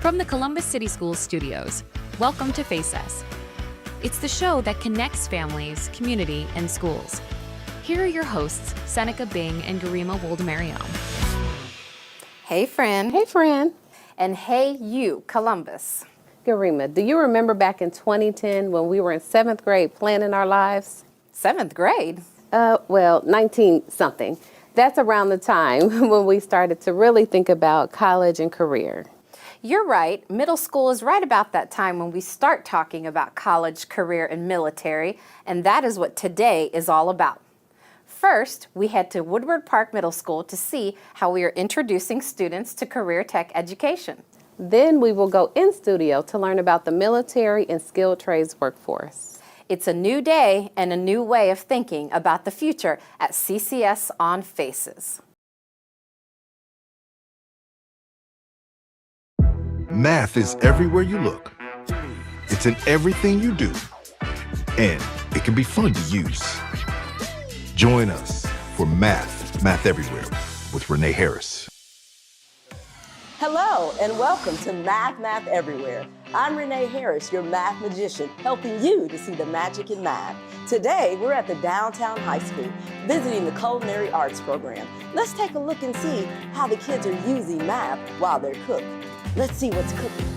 From the Columbus City Schools studios, welcome to Face Us. It's the show that connects families, community, and schools. Here are your hosts, Seneca Bing and Garima Woldemariam. Hey, friend. Hey, friend. And hey, you, Columbus. Garima, do you remember back in 2010 when we were in 7th grade planning our lives? 7th grade? 19-something. That's around the time when we started to really think about college and career. You're right. Middle school is right about that time when we start talking about college, career, and military, and that is what today is all about. First, we head to Woodward Park Middle School to see how we are introducing students to career tech education. Then we will go in studio to learn about the military and skilled trades workforce. It's a new day and a new way of thinking about the future at CCS on Faces. Math is everywhere you look. It's in everything you do. And it can be fun to use. Join us for Math Everywhere with Renee Harris. Hello and welcome to Math Everywhere. I'm Renee Harris, your math magician, helping you to see the magic in math. Today, we're at the Downtown High School, visiting the Culinary Arts program. Let's take a look and see how the kids are using math while they're cooking. Let's see what's cooking.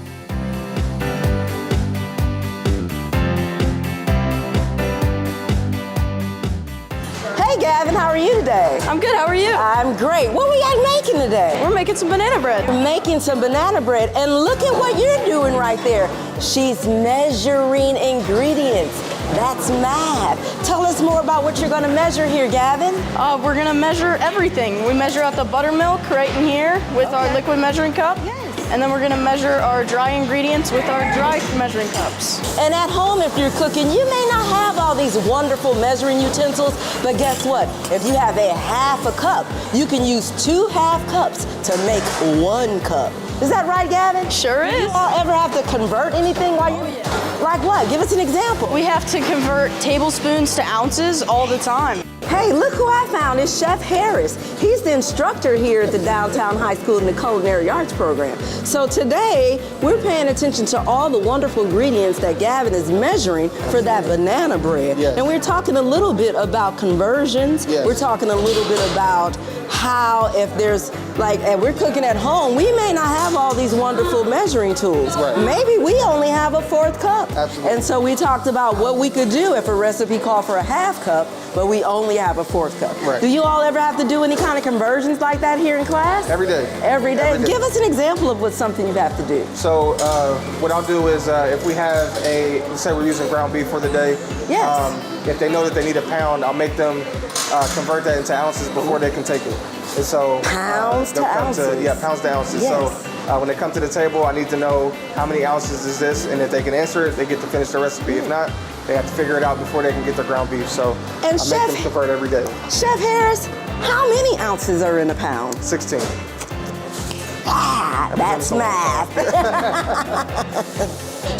Hey Gavin, how are you today? I'm good, how are you? I'm great. What we got making today? We're making some banana bread. We're making some banana bread, and look at what you're doing right there. She's measuring ingredients. That's math. Tell us more about what you're gonna measure here, Gavin. We're gonna measure everything. We measure out the buttermilk right in here with our liquid measuring cup. Yes. And then we're gonna measure our dry ingredients with our dry measuring cups. And at home, if you're cooking, you may not have all these wonderful measuring utensils, but guess what? If you have a half a cup, you can use 2 half cups to make 1 cup. Is that right, Gavin? Sure is. Do you all ever have to convert anything while you're... Like what? Give us an example. We have to convert tablespoons to ounces all the time. Hey, look who I found. It's Chef Harris. He's the instructor here at the Downtown High School in the Culinary Arts program. So today, we're paying attention to all the wonderful ingredients that Gavin is measuring for that banana bread. Yes. And we're talking a little bit about conversions. Yes. We're talking a little bit about how if there's, like, and we're cooking at home, we may not have all these wonderful measuring tools. Right. Maybe we only have a 4th cup. Absolutely. And so we talked about what we could do if a recipe called for a half cup, but we only have a 4th cup. Right. Do you all ever have to do any kind of conversions like that here in class? Every day. Every day? Every day. Give us an example of what something you have to do. So what I'll do is if we have let's say we're using ground beef for the day. Yes. If they know that they need a pound, I'll make them convert that into ounces before they can take it. And so Pounds to they'll come ounces. Yeah, pounds to ounces. Yes. So when they come to the table, I need to know how many ounces is this, and if they can answer it, they get to finish the recipe. If not, they have to figure it out before they can get their ground beef. So I make them convert every day. Chef Harris, how many ounces are in a pound? 16. Ah, that's math.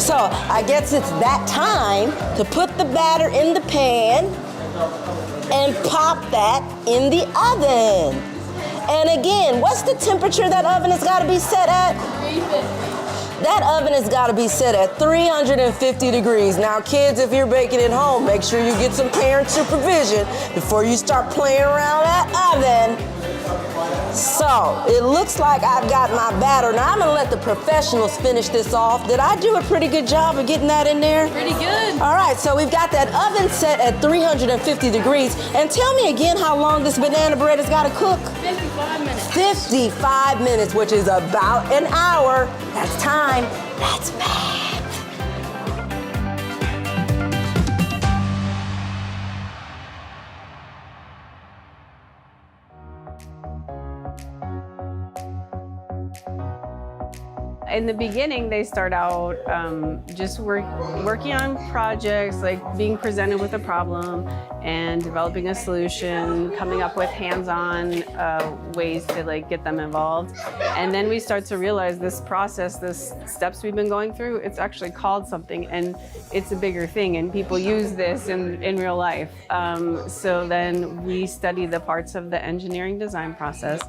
So I guess it's that time to put the batter in the pan and pop that in the oven. And again, what's the temperature that oven has got to be set at? 350. That oven has got to be set at 350 degrees. Now, kids, if you're baking at home, make sure you get some parent supervision before you start playing around that oven. So, it looks like I've got my batter. Now, I'm going to let the professionals finish this off. Did I do a pretty good job of getting that in there? Pretty good. All right, so we've got that oven set at 350 degrees. And tell me again how long this banana bread has got to cook. 55 minutes. 55 minutes, which is about an hour. That's time. That's math. In the beginning, they start out just working on projects, like being presented with a problem and developing a solution, coming up with hands-on ways to like get them involved. And then we start to realize this process, this steps we've been going through, it's actually called something and it's a bigger thing and people use this in real life. So then we study the parts of the engineering design process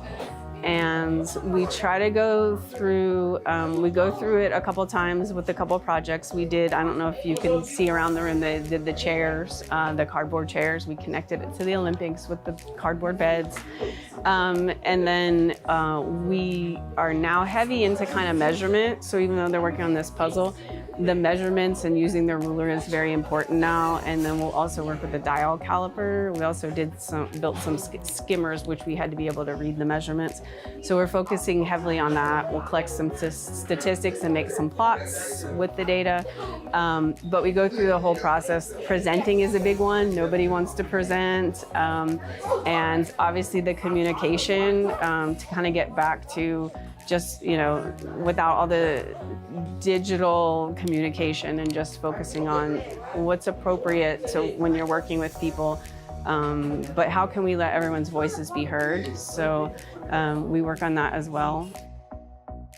and we try to go through, we go through it a couple times with a couple projects. We did, I don't know if you can see around the room, they did the chairs, the cardboard chairs. We connected it to the Olympics with the cardboard beds. And then we are now heavy into kind of measurement. So even though they're working on this puzzle, the measurements and using the ruler is very important now. And then we'll also work with the dial caliper. We also built some skimmers, which we had to be able to read the measurements. So we're focusing heavily on that. We'll collect some statistics and make some plots with the data. But we go through the whole process. Presenting is a big one. Nobody wants to present. And obviously the communication to kind of get back to just, without all the digital communication and just focusing on what's appropriate so when you're working with people. But how can we let everyone's voices be heard? So we work on that as well.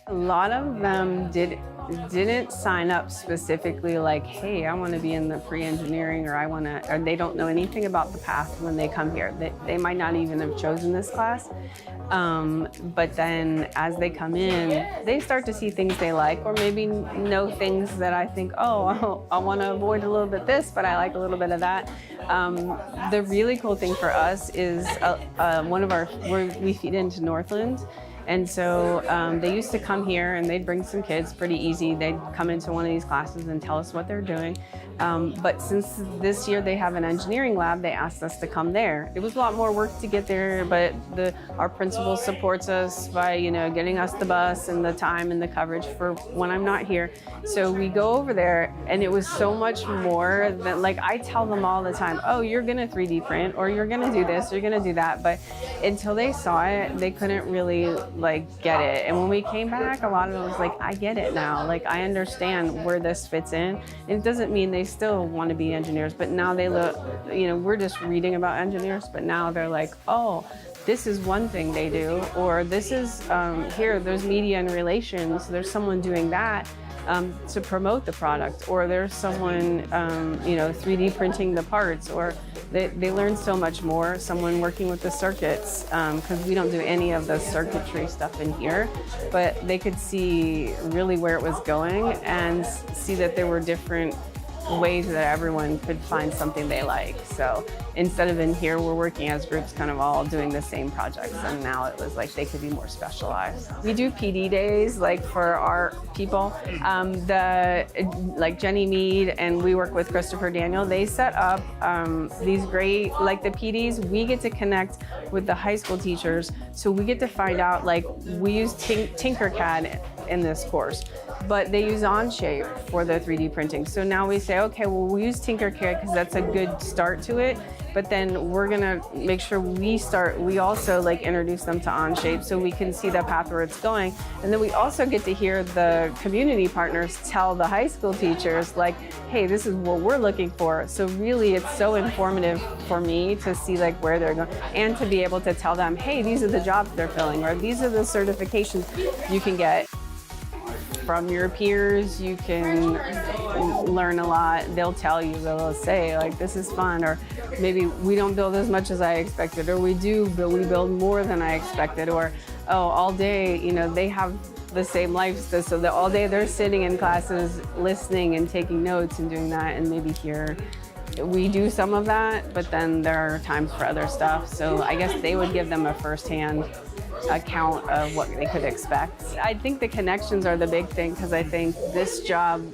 A lot of them didn't sign up specifically like, hey, I want to be in the pre-engineering, or they don't know anything about the path when they come here. They might not even have chosen this class. But then as they come in, they start to see things they like, or maybe know things that I think, oh, I want to avoid a little bit this, but I like a little bit of that. The really cool thing for us is we feed into Northland. And so they used to come here and they'd bring some kids pretty easy. They'd come into one of these classes and tell us what they're doing. But since this year they have an engineering lab, they asked us to come there. It was a lot more work to get there, but our principal supports us by getting us the bus and the time and the coverage for when I'm not here. So we go over there, and it was so much more than, like, I tell them all the time, oh, you're gonna 3D print, or you're gonna do this, or you're gonna do that. But until they saw it, they couldn't really get it. And when we came back, a lot of it was like, I get it now. Like, I understand where this fits in. And it doesn't mean they still want to be engineers, but now they look, we're just reading about engineers, but now they're like, oh, this is one thing they do, or this is, there's media and relations, there's someone doing that to promote the product, or there's someone, 3D printing the parts, or they learn so much more. Someone working with the circuits, because we don't do any of the circuitry stuff in here, but they could see really where it was going and see that there were different ways that everyone could find something they like. So instead of in here, we're working as groups kind of all doing the same projects, and now it was like they could be more specialized. We do PD days for our people. Jenny Mead, and we work with Christopher Daniel. They set up these great, the PDs, we get to connect with the high school teachers, so we get to find out, we use Tinkercad in this course, but they use Onshape for the 3D printing. So now we say, okay, well, we'll use Tinkercad because that's a good start to it, but then we're gonna make sure we also introduce them to Onshape so we can see the path where it's going. And then we also get to hear the community partners tell the high school teachers, hey, this is what we're looking for. So really, it's so informative for me to see where they're going, and to be able to tell them, hey, these are the jobs they're filling, or these are the certifications you can get. From your peers, you can learn a lot. They'll tell you, they'll say, this is fun, or maybe we don't build as much as I expected, or we do, but we build more than I expected, or, oh, all day, they have the same lifestyle, so that all day they're sitting in classes, listening and taking notes and doing that, and maybe here we do some of that, but then there are times for other stuff. So I guess they would give them a firsthand account of what they could expect. I think the connections are the big thing, because I think this job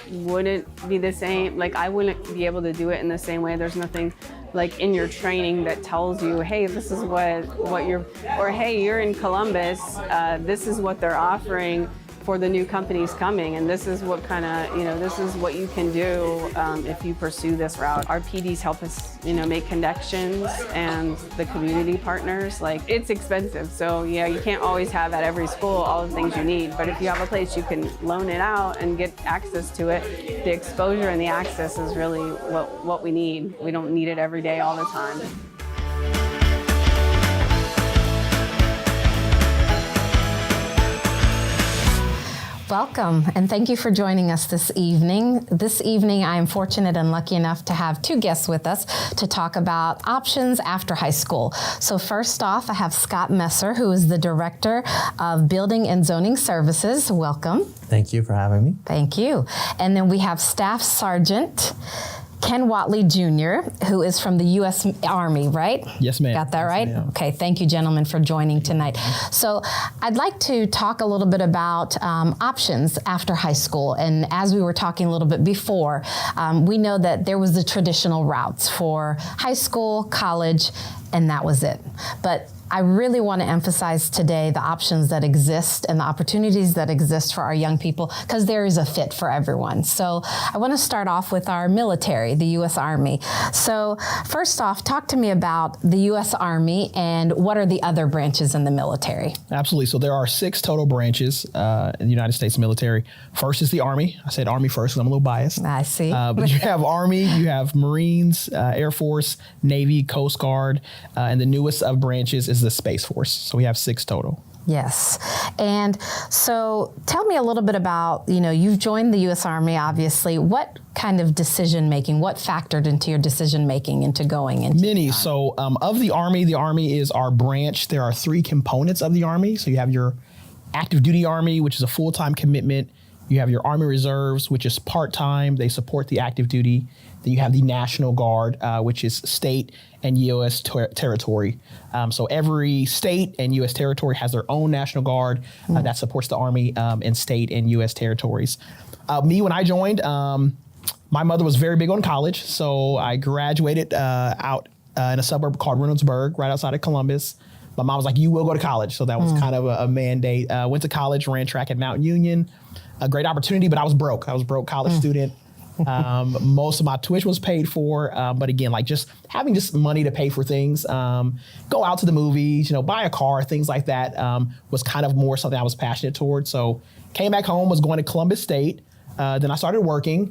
wouldn't be the same. I wouldn't be able to do it in the same way. There's nothing in your training that tells you, hey, this is what you're, or hey, you're in Columbus, this is what they're offering for the new companies coming, and this is what this is what you can do if you pursue this route. Our PDs help us, make connections, and the community partners. It's expensive, so yeah, you can't always have at every school all the things you need, but if you have a place you can loan it out and get access to it, the exposure and the access is really what we need. We don't need it every day all the time. Welcome, and thank you for joining us this evening. This evening, I am fortunate and lucky enough to have two guests with us to talk about options after high school. So first off, I have Scott Messer, who is the Director of Building and Zoning Services. Welcome. Thank you for having me. Thank you. And then we have Staff Sergeant Ken Watley Jr., who is from the U.S. Army, right? Yes, ma'am. Got that right? Yes, Okay, thank you, gentlemen, for joining tonight. So I'd like to talk a little bit about options after high school. And as we were talking a little bit before, we know that there was the traditional routes for high school, college, and that was it. But I really want to emphasize today the options that exist and the opportunities that exist for our young people, because there is a fit for everyone. So I want to start off with our military, the U.S. Army. So first off, talk to me about the U.S. Army and what are the other branches in the military? Absolutely. So there are 6 total branches in the United States military. First is the Army. I said Army first because I'm a little biased. I see. But you have Army, you have Marines, Air Force, Navy, Coast Guard, and the newest of branches is the Space Force. So we have 6 total. Yes. And so tell me a little bit about, you've joined the U.S. Army, obviously. What kind of decision making, what factored into your decision making into going into Many. So of the Army is our branch. There are 3 components of the Army. So you have your active duty Army, which is a full-time commitment. You have your Army Reserves, which is part-time. They support the active duty. Then you have the National Guard, which is state and U.S. territory. So every state and U.S. territory has their own National Guard that supports the Army in state and U.S. territories. Me, when I joined, my mother was very big on college. So I graduated out in a suburb called Reynoldsburg, right outside of Columbus. My mom was like, you will go to college. So that was kind of a mandate. Went to college, ran track at Mount Union. A great opportunity, but I was broke. I was a broke college student. Most of my tuition was paid for, but again, like just having just money to pay for things, go out to the movies, buy a car, things like that, was kind of more something I was passionate towards. So came back home, was going to Columbus State. Then I started working,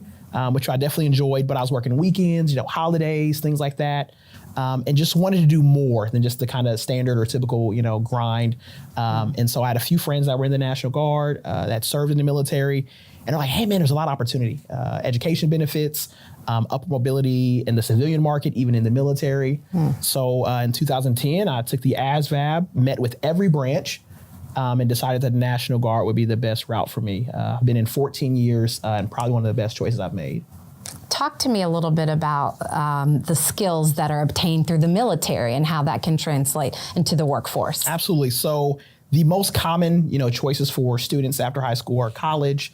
which I definitely enjoyed, but I was working weekends, holidays, things like that. And just wanted to do more than just the kind of standard or typical, grind. And so I had a few friends that were in the National Guard that served in the military. And they're like, hey, man, there's a lot of opportunity. Education benefits, upward mobility in the civilian market, even in the military. So in 2010, I took the ASVAB, met with every branch, and decided that the National Guard would be the best route for me. I've been in 14 years and probably one of the best choices I've made. Talk to me a little bit about the skills that are obtained through the military and how that can translate into the workforce. Absolutely. So the most common, choices for students after high school are college,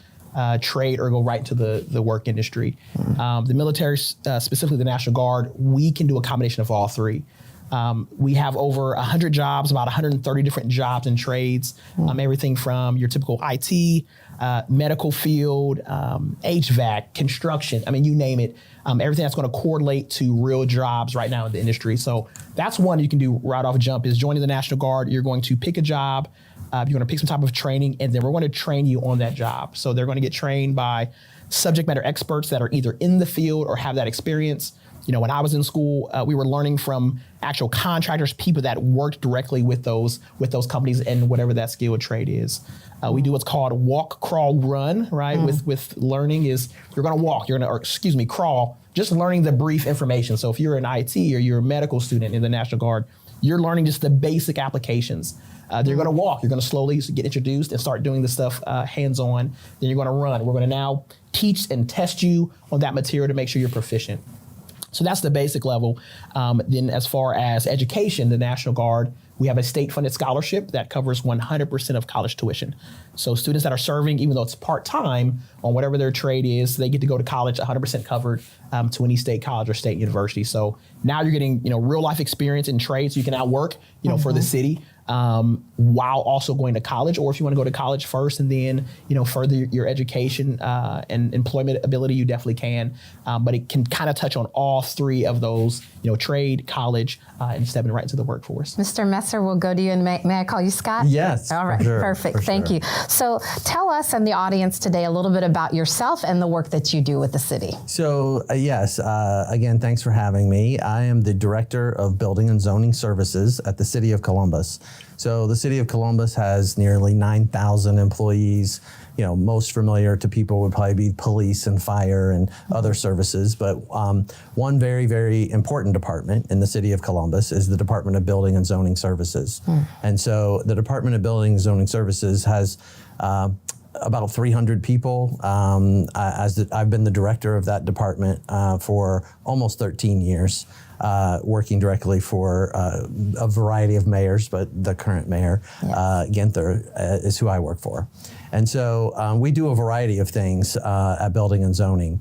trade, or go right into the work industry. The military, specifically the National Guard, we can do a combination of all 3. We have over 100 jobs, about 130 different jobs and trades, everything from your typical IT, medical field, HVAC, construction, you name it. Everything that's going to correlate to real jobs right now in the industry. So that's one you can do right off a jump is joining the National Guard. You're going to pick a job. You're going to pick some type of training, and then we're going to train you on that job. So they're going to get trained by subject matter experts that are either in the field or have that experience. When I was in school, we were learning from actual contractors, people that worked directly with those companies and whatever that skill or trade is. We do what's called walk, crawl, run, right? With learning is you're going to walk, crawl, just learning the brief information. So if you're an IT or you're a medical student in the National Guard, you're learning just the basic applications. Then you're going to walk. You're going to slowly get introduced and start doing the stuff hands-on. Then you're going to run. We're going to now teach and test you on that material to make sure you're proficient. So that's the basic level. Then as far as education, the National Guard, we have a state-funded scholarship that covers 100% of college tuition. So students that are serving, even though it's part-time on whatever their trade is, they get to go to college 100% covered to any state college or state university. So now you're getting, real-life experience in trade, so you can now work, for the city. While also going to college, or if you want to go to college first and then, further your education and employment ability, you definitely can. But it can kind of touch on all 3 of those, trade, college, and stepping right into the workforce. Mr. Messer, we'll go to you, and may I call you Scott? Yes. All right, sure, perfect. Thank you. So tell us and the audience today a little bit about yourself and the work that you do with the city. So yes, again, thanks for having me. I am the Director of Building and Zoning Services at the City of Columbus. So the city of Columbus has nearly 9,000 employees. Most familiar to people would probably be police and fire and other services. But one very, very important department in the city of Columbus is the Department of Building and Zoning Services. And so the Department of Building and Zoning Services has about 300 people. I've been the director of that department for almost 13 years. Working directly for a variety of mayors, but the current mayor, Ginther, is who I work for. And so we do a variety of things at Building and Zoning.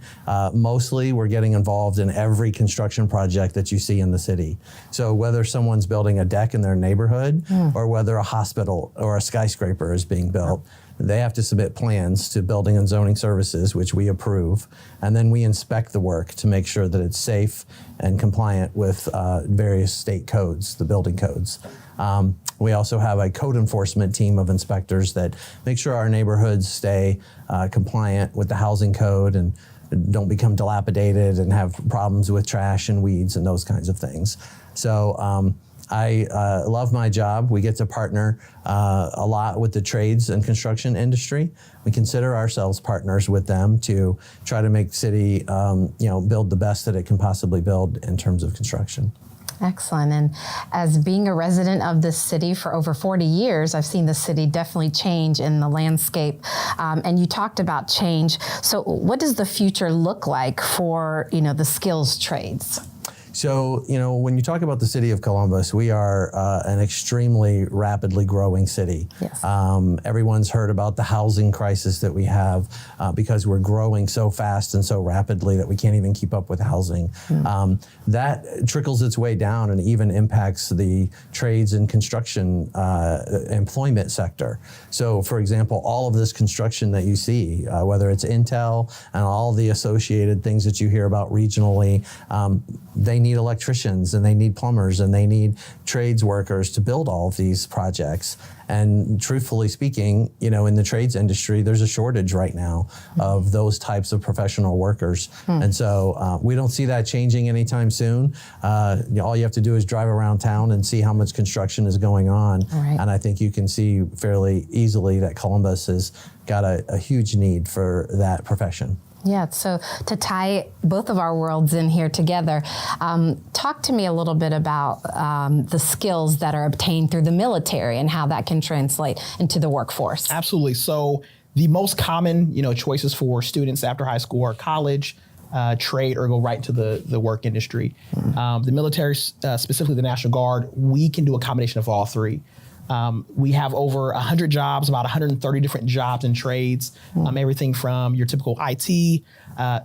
Mostly we're getting involved in every construction project that you see in the city. So whether someone's building a deck in their neighborhood or whether a hospital or a skyscraper is being built, they have to submit plans to Building and Zoning Services, which we approve, and then we inspect the work to make sure that it's safe and compliant with various state codes, the building codes. We also have a code enforcement team of inspectors that make sure our neighborhoods stay compliant with the housing code and don't become dilapidated and have problems with trash and weeds and those kinds of things. So I love my job. We get to partner a lot with the trades and construction industry. We consider ourselves partners with them to try to make the city, build the best that it can possibly build in terms of construction. Excellent. And as being a resident of this city for over 40 years, I've seen the city definitely change in the landscape. And you talked about change. So what does the future look like for, the skills trades? So, when you talk about the city of Columbus, we are an extremely rapidly growing city. Yes. Everyone's heard about the housing crisis that we have because we're growing so fast and so rapidly that we can't even keep up with housing. That trickles its way down and even impacts the trades and construction employment sector. So, for example, all of this construction that you see, whether it's Intel and all the associated things that you hear about regionally, they need electricians and they need plumbers and they need trades workers to build all of these projects. And truthfully speaking, in the trades industry, there's a shortage right now of those types of professional workers. And so we don't see that changing anytime soon. All you have to do is drive around town and see how much construction is going on. Right. And I think you can see fairly easily that Columbus has got a huge need for that profession. Yeah, so to tie both of our worlds in here together, talk to me a little bit about the skills that are obtained through the military and how that can translate into the workforce. Absolutely. So the most common, choices for students after high school are college, trade, or go right into the work industry. The military, specifically the National Guard, we can do a combination of all three. We have over 100 jobs, about 130 different jobs and trades, everything from your typical IT,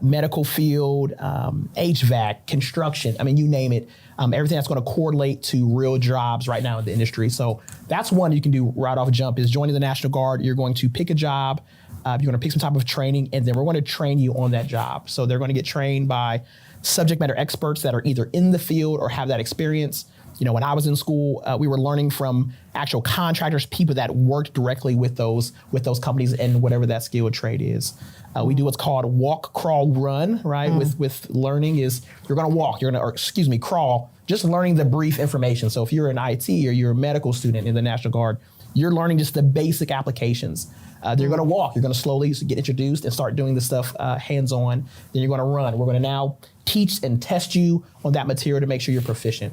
medical field, HVAC, construction, you name it, everything that's going to correlate to real jobs right now in the industry. So that's one you can do right off a jump is joining the National Guard. You're going to pick a job, you're going to pick some type of training, and then we're going to train you on that job. So they're going to get trained by subject matter experts that are either in the field or have that experience. When I was in school, we were learning from actual contractors, people that worked directly with those companies and whatever that skill or trade is. We do what's called walk, crawl, run, right? With learning is you're going to walk, crawl, just learning the brief information. So if you're an IT or you're a medical student in the National Guard, you're learning just the basic applications. You're going to walk, you're going to slowly get introduced and start doing the stuff hands-on. Then you're going to run. We're going to now teach and test you on that material to make sure you're proficient.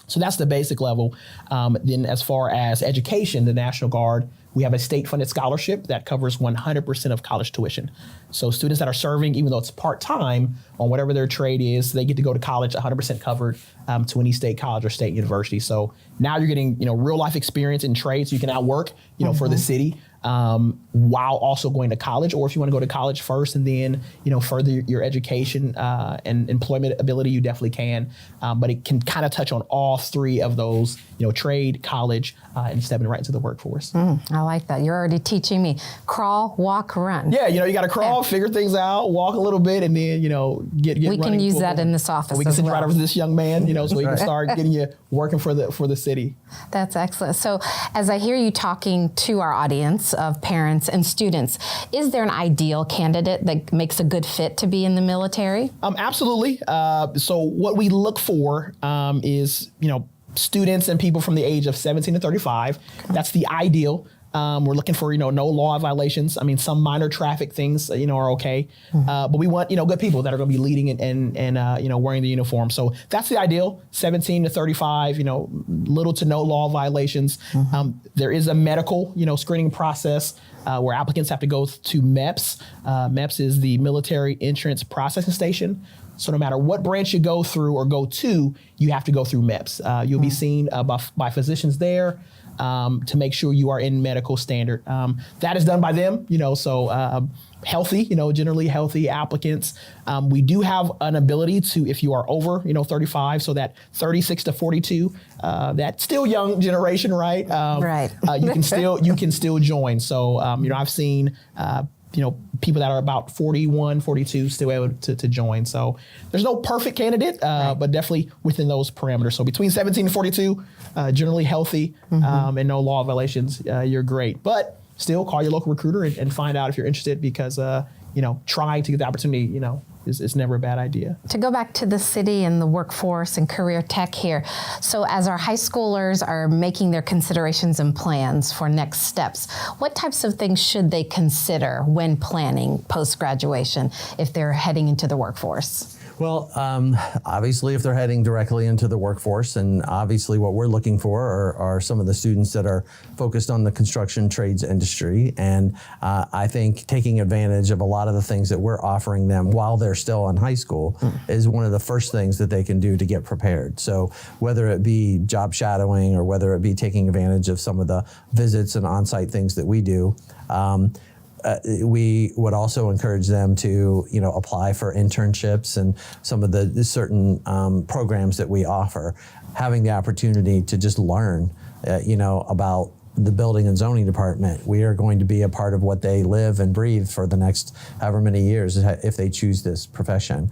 So that's the basic level. Then as far as education, the National Guard, we have a state-funded scholarship that covers 100% of college tuition. So students that are serving, even though it's part-time on whatever their trade is, they get to go to college 100% covered to any state college or state university. So now you're getting, real-life experience in trades. So you can now work, for the city while also going to college, or if you want to go to college first and then, further your education and employment ability, you definitely can. But it can kind of touch on all three of those, trade, college, and stepping right into the workforce. I like that. You're already teaching me. Crawl, walk, run. Yeah, you got to crawl, figure things out, walk a little bit, and then, get we can use that forward. in this office. We can send you right over to this young man, so we can right. start getting you working for the city. That's excellent. So as I hear you talking to our audience of parents and students, is there an ideal candidate that makes a good fit to be in the military? Absolutely. So what we look for is, students and people from the age of 17 to 35. That's the ideal. We're looking for, no law violations. I mean, some minor traffic things, are okay. But we want, good people that are going to be leading and wearing the uniform. So that's the ideal, 17 to 35, little to no law violations. There is a medical, screening process where applicants have to go to MEPS. MEPS is the Military Entrance Processing Station. So no matter what branch you go through or go to, you have to go through MEPS. You'll be seen by physicians there. To make sure you are in medical standard. That is done by them, so healthy, generally healthy applicants. We do have an ability to, if you are over, 35, so that 36 to 42, that still young generation, right? Right. You can still join. So, I've seen, people that are about 41, 42 still able to join. So there's no perfect candidate, but definitely within those parameters. So between 17 and 42, generally healthy and no law violations, you're great. But still call your local recruiter and find out if you're interested because, trying to get the opportunity, is never a bad idea. To go back to the city and the workforce and career tech here, so as our high schoolers are making their considerations and plans for next steps, what types of things should they consider when planning post-graduation if they're heading into the workforce? Well, obviously, if they're heading directly into the workforce, and obviously what we're looking for are some of the students that are focused on the construction trades industry. And I think taking advantage of a lot of the things that we're offering them while they're still in high school is one of the first things that they can do to get prepared. So whether it be job shadowing or whether it be taking advantage of some of the visits and on-site things that we do, we would also encourage them to, apply for internships and some of the certain programs that we offer. Having the opportunity to just learn, about the building and zoning department. We are going to be a part of what they live and breathe for the next however many years if they choose this profession.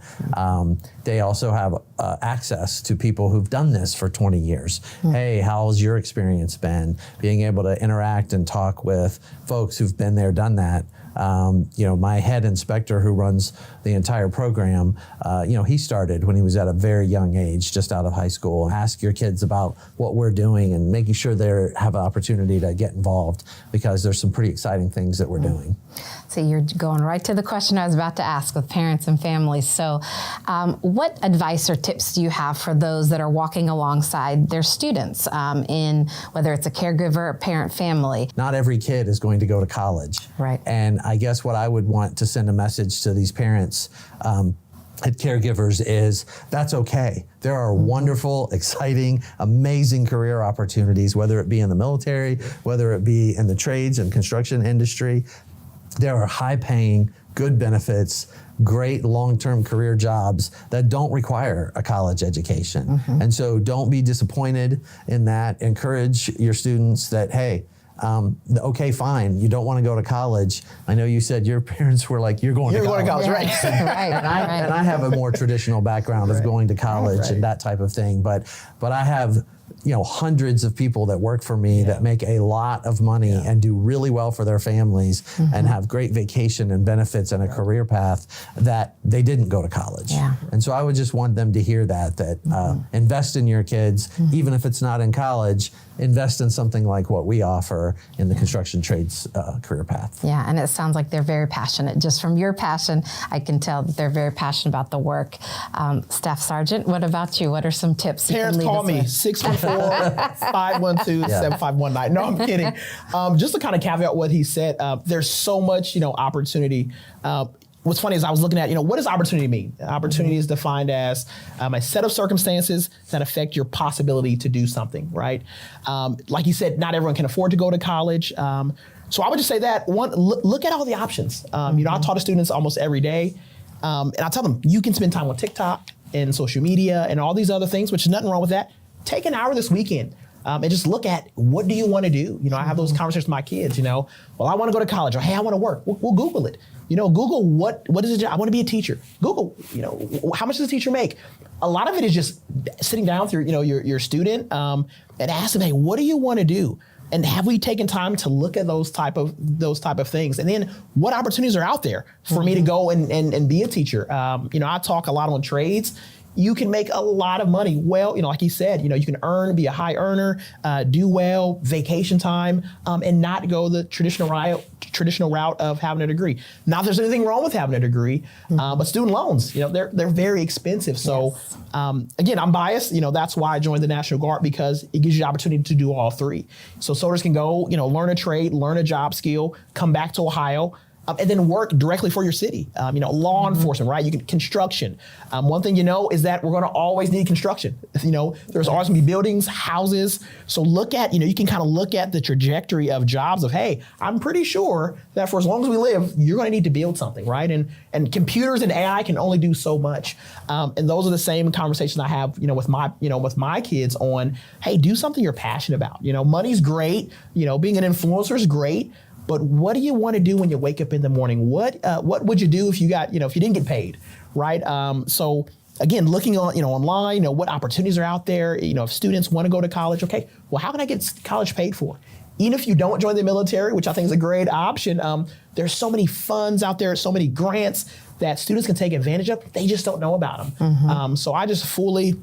They also have access to people who've done this for 20 years. Hey, how's your experience been? Being able to interact and talk with folks who've been there, done that. My head inspector who runs the entire program, he started when he was at a very young age, just out of high school. Ask your kids about what we're doing and making sure they have an opportunity to get involved because there's some pretty exciting things that we're doing. So you're going right to the question I was about to ask with parents and families. So what advice or tips do you have for those that are walking alongside their students in whether it's a caregiver or parent family? Not every kid is going to go to college. Right. And I guess what I would want to send a message to these parents and caregivers is that's okay. There are wonderful, exciting, amazing career opportunities, whether it be in the military, whether it be in the trades and construction industry. There are high-paying, good benefits, great long-term career jobs that don't require a college education. And so don't be disappointed in that. Encourage your students that, hey, okay, fine, you don't want to go to college. I know you said your parents were like, you're going to college. Right. And I have a more traditional background of going to college and that type of thing. But I have hundreds of people that work for me that make a lot of money and do really well for their families and have great vacation and benefits and a career path that they didn't go to college. And so I would just want them to hear that invest in your kids, even if it's not in college, invest in something like what we offer in the construction trades career path. Yeah, and it sounds like they're very passionate. Just from your passion, I can tell that they're very passionate about the work. Staff Sergeant, what about you? What are some tips? Parents call me, 614-512-7519. No, I'm kidding. Just to kind of caveat what he said, there's so much, opportunity. What's funny is I was looking at, what does opportunity mean? Opportunity is defined as a set of circumstances that affect your possibility to do something, right? Like you said, not everyone can afford to go to college. So I would just say that, one, look at all the options. I talk to students almost every day, and I tell them, you can spend time on TikTok and social media and all these other things, which is nothing wrong with that. Take an hour this weekend. And just look at what do you want to do? I have those conversations with my kids, well, I want to go to college, or hey, I want to work. We'll Google it. Google what is it? I want to be a teacher. Google, how much does a teacher make? A lot of it is just sitting down with your student and ask them, hey, what do you want to do? And have we taken time to look at those type of things? And then what opportunities are out there for me to go and be a teacher? I talk a lot on trades. you can make a lot of money. Well, like he said, you can earn, be a high earner, do well, vacation time, and not go the traditional route of having a degree. Not that there's anything wrong with having a degree, but student loans, they're very expensive. So again, I'm biased. That's why I joined the National Guard, because it gives you the opportunity to do all three. So soldiers can go, learn a trade, learn a job skill, come back to Ohio, and then work directly for your city. Law enforcement, right? You can construction. One thing is that we're going to always need construction. There's always going to be buildings, houses. So look at, you can kind of look at the trajectory of jobs of, hey, I'm pretty sure that for as long as we live, you're going to need to build something, right? And computers and AI can only do so much. And those are the same conversations I have, with my kids on, hey, do something you're passionate about. Money's great. Being an influencer is great. But what do you want to do when you wake up in the morning? What would you do if you got, if you didn't get paid, right? So again, looking on, online, what opportunities are out there? If students want to go to college, okay, well, how can I get college paid for? Even if you don't join the military, which I think is a great option, there's so many funds out there, so many grants that students can take advantage of. They just don't know about them. So I just fully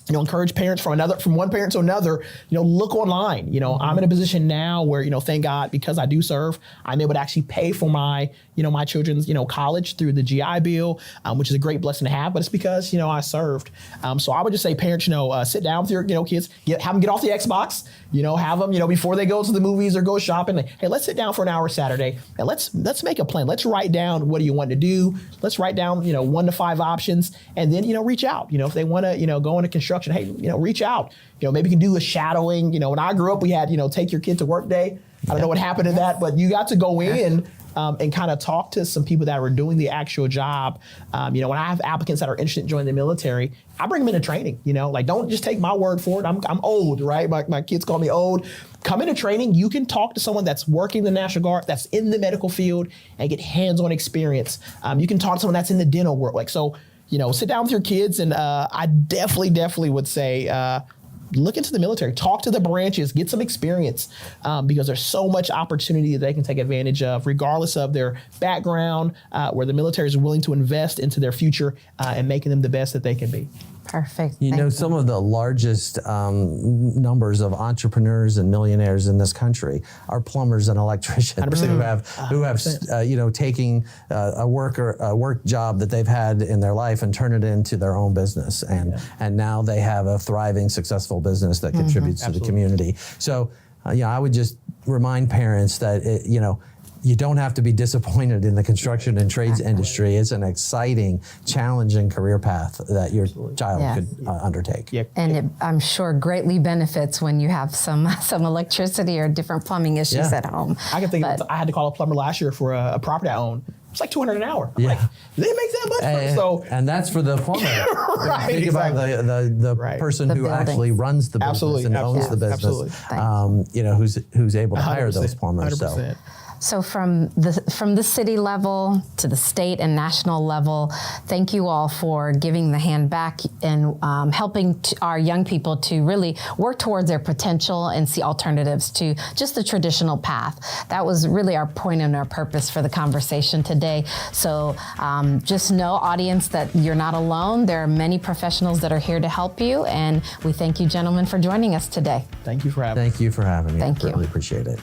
encourage parents from one parent to another, look online. I'm in a position now where, thank God, because I do serve, I'm able to actually pay for my, my children's, college through the GI Bill, which is a great blessing to have, but it's because, I served. So I would just say parents, sit down with your, kids, have them get off the Xbox, have them, before they go to the movies or go shopping. Hey, let's sit down for an hour Saturday and let's make a plan. Let's write down what do you want to do. Let's write down, 1 to 5 options, and then, reach out. If they want to, go into construction, hey, reach out. Maybe you can do a shadowing. When I grew up, we had, take your kid to work day. I don't know what happened to that, but you got to go in and kind of talk to some people that were doing the actual job. When I have applicants that are interested in joining the military, I bring them into training. Don't just take my word for it. I'm old, right? My kids call me old. Come into training. You can talk to someone that's working in the National Guard, that's in the medical field, and get hands-on experience. You can talk to someone that's in the dental world. Sit down with your kids, and I definitely would say, look into the military, talk to the branches, get some experience, because there's so much opportunity that they can take advantage of, regardless of their background, where the military is willing to invest into their future and making them the best that they can be. Perfect. Some of the largest numbers of entrepreneurs and millionaires in this country are plumbers and electricians 100%. who have taking a work job that they've had in their life and turn it into their own business, and now they have a thriving, successful business that contributes to the community. So, I would just remind parents that you don't have to be disappointed in the construction and trades industry. It's an exciting, challenging career path that your child could undertake. And it, I'm sure, greatly benefits when you have some electricity or different plumbing issues at home. I can think I had to call a plumber last year for a property I own. It's like $200 an hour. I'm like, they make that much. And that's for the plumber. Right, Think about the person who actually runs the business and owns the business. Who's able to hire those plumbers. 100%. So from the city level to the state and national level, thank you all for giving the hand back and helping our young people to really work towards their potential and see alternatives to just the traditional path. That was really our point and our purpose for the conversation today. So just know, audience, that you're not alone. There are many professionals that are here to help you, and we thank you, gentlemen, for joining us today. Thank you for having me. Thank you for having me. Thank you. Really appreciate it.